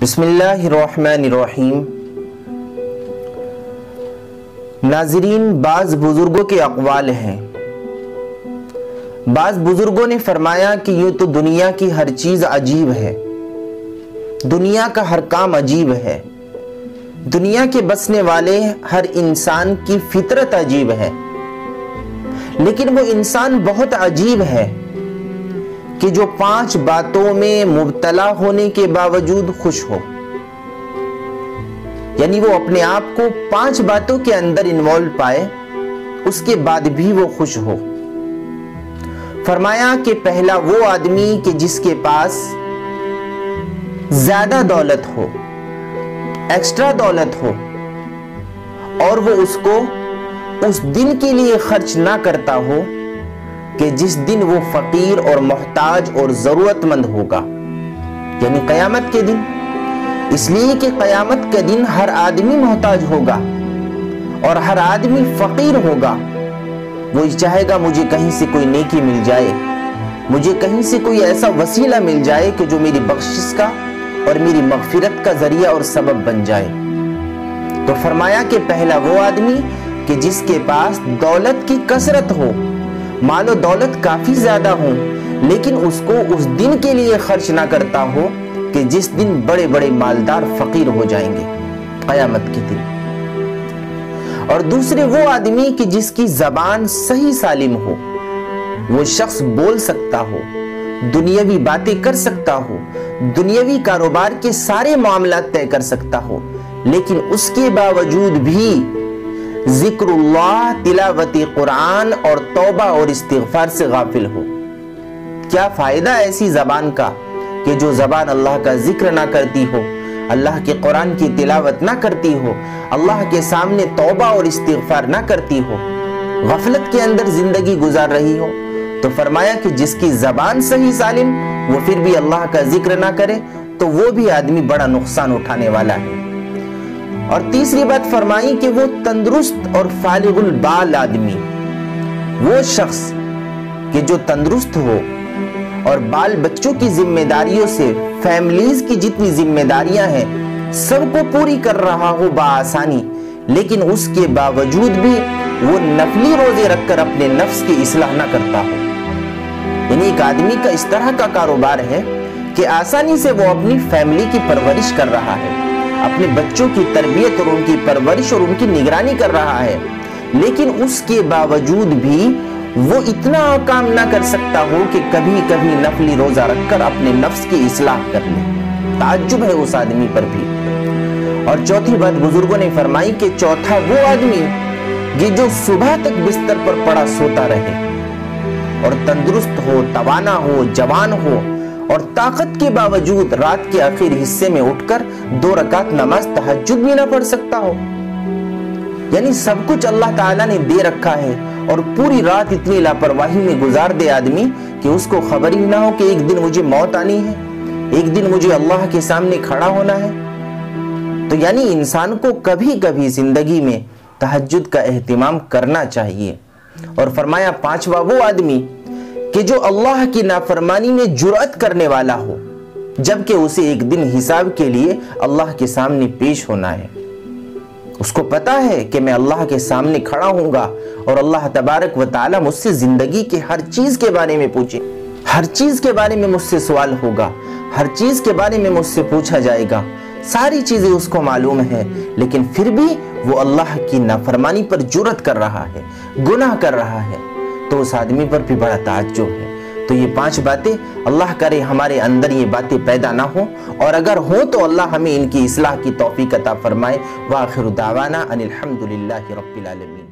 بسم اللہ الرحمن الرحیم۔ ناظرین، بعض بزرگوں کے اقوال ہیں۔ بعض بزرگوں نے فرمایا کہ یوں تو دنیا کی ہر چیز عجیب ہے، دنیا کا ہر کام عجیب ہے، دنیا کے بسنے والے ہر انسان کی فطرت عجیب ہے، لیکن وہ انسان بہت عجیب ہے کہ جو 5 باتوں میں مبتلا ہونے کے باوجود خوش ہو، یعنی وہ اپنے آپ کو 5 باتوں کے اندر انوالو پائے، اس کے بعد بھی وہ خوش ہو۔ فرمایا کہ پہلا وہ آدمی کہ جس کے پاس زیادہ دولت ہو، ایکسٹرا دولت ہو، اور وہ اس کو اس دن کے لیے خرچ نہ کرتا ہو کہ جس دن وہ فقیر اور محتاج اور ضرورت مند ہوگا، یعنی قیامت کے دن۔ اس لیے کہ قیامت کے دن ہر آدمی محتاج ہوگا اور ہر آدمی فقیر ہوگا۔ وہ چاہے گا مجھے کہیں سے کوئی نیکی مل جائے، مجھے کہیں سے کوئی ایسا وسیلہ مل جائے کہ جو میری بخشش کا اور میری مغفرت کا ذریعہ اور سبب بن جائے۔ تو فرمایا کہ پہلا وہ آدمی کہ جس کے پاس دولت کی کثرت ہو، مال و دولت کافی زیادہ ہو، لیکن اس کو اس دن کے لیے خرچ نہ کرتا ہو کہ جس دن بڑے بڑے مالدار فقیر ہو جائیں گے، قیامت کے دن۔ اور دوسرے وہ آدمی کہ جس کی زبان صحیح سالم ہو، وہ شخص بول سکتا ہو، دنیاوی باتیں کر سکتا ہو، دنیاوی کاروبار کے سارے معاملات طے کر سکتا ہو، لیکن اس کے باوجود بھی ذکر اللہ، تلاوت قرآن اور توبہ اور استغفار سے غافل ہو۔ کیا فائدہ ایسی زبان کا کہ جو زبان اللہ کا ذکر نہ کرتی ہو، اللہ کے قرآن کی تلاوت نہ کرتی ہو، اللہ کے سامنے توبہ اور استغفار نہ کرتی ہو، غفلت کے اندر زندگی گزار رہی ہو۔ تو فرمایا کہ جس کی زبان صحیح سالم، وہ پھر بھی اللہ کا ذکر نہ کرے تو وہ بھی آدمی بڑا نقصان اٹھانے والا ہے۔ اور تیسری بات فرمائی کہ وہ تندرست اور فالغ البال آدمی، وہ شخص کہ جو تندرست ہو اور بال بچوں کی ذمہ داریوں سے، فیملیز کی جتنی ذمہ داریاں ہیں سب کو پوری کر رہا ہو بآسانی، لیکن اس کے باوجود بھی وہ نفلی روزے رکھ کر اپنے نفس کی اصلاح نہ کرتا ہو۔ یعنی ایک آدمی کا اس طرح کا کاروبار ہے کہ آسانی سے وہ اپنی فیملی کی پرورش کر رہا ہے، اپنے بچوں کی تربیت اور ان کی پرورش اور ان کی نگرانی کر رہا ہے، لیکن اس کے باوجود بھی وہ اتنا کام نہ کر سکتا ہو کہ کبھی کبھی نفلی روزہ رکھ کر اپنے نفس کی اصلاح کر لے۔ تعجب ہے اس آدمی پر بھی۔ اور چوتھی بات بزرگوں نے فرمائی کہ چوتھا وہ آدمی کہ جو صبح تک بستر پر پڑا سوتا رہے اور تندرست ہو، توانا ہو، جوان ہو، اور طاقت کے باوجود رات کے آخر حصے میں اٹھ کر 2 رکعت نماز تہجد بھی نہ پڑھ سکتا ہو۔ یعنی سب کچھ اللہ تعالیٰ نے دے رکھا ہے اور پوری رات اتنی لاپرواہی میں گزار دے آدمی کہ اس کو خبر ہی نہ ہو کہ ایک دن مجھے موت آنی ہے، ایک دن مجھے اللہ کے سامنے کھڑا ہونا ہے۔ تو یعنی انسان کو کبھی کبھی زندگی میں تہجد کا اہتمام کرنا چاہیے۔ اور فرمایا 5واں وہ آدمی کہ جو اللہ کی نافرمانی میں جرأت کرنے والا ہو، جبکہ اسے ایک دن حساب کے لیے اللہ کے سامنے پیش ہونا ہے۔ اس کو پتا ہے کہ میں اللہ کے سامنے کھڑا ہوں گا اور اللہ تبارک و تعالی مجھ سے زندگی کے ہر چیز کے بارے میں پوچھے، ہر چیز کے بارے میں مجھ سے سوال ہوگا، ہر چیز کے بارے میں مجھ سے پوچھا جائے گا، ساری چیزیں اس کو معلوم ہے، لیکن پھر بھی وہ اللہ کی نافرمانی پر جرأت کر رہا ہے، گناہ کر رہا ہے، تو اس آدمی پر بھی بڑا تعجب ہے۔ تو یہ 5 باتیں، اللہ کرے ہمارے اندر یہ باتیں پیدا نہ ہوں، اور اگر ہوں تو اللہ ہمیں ان کی اصلاح کی توفیق عطا فرمائے۔ وآخر دعوانا ان الحمدللہ رب العالمین۔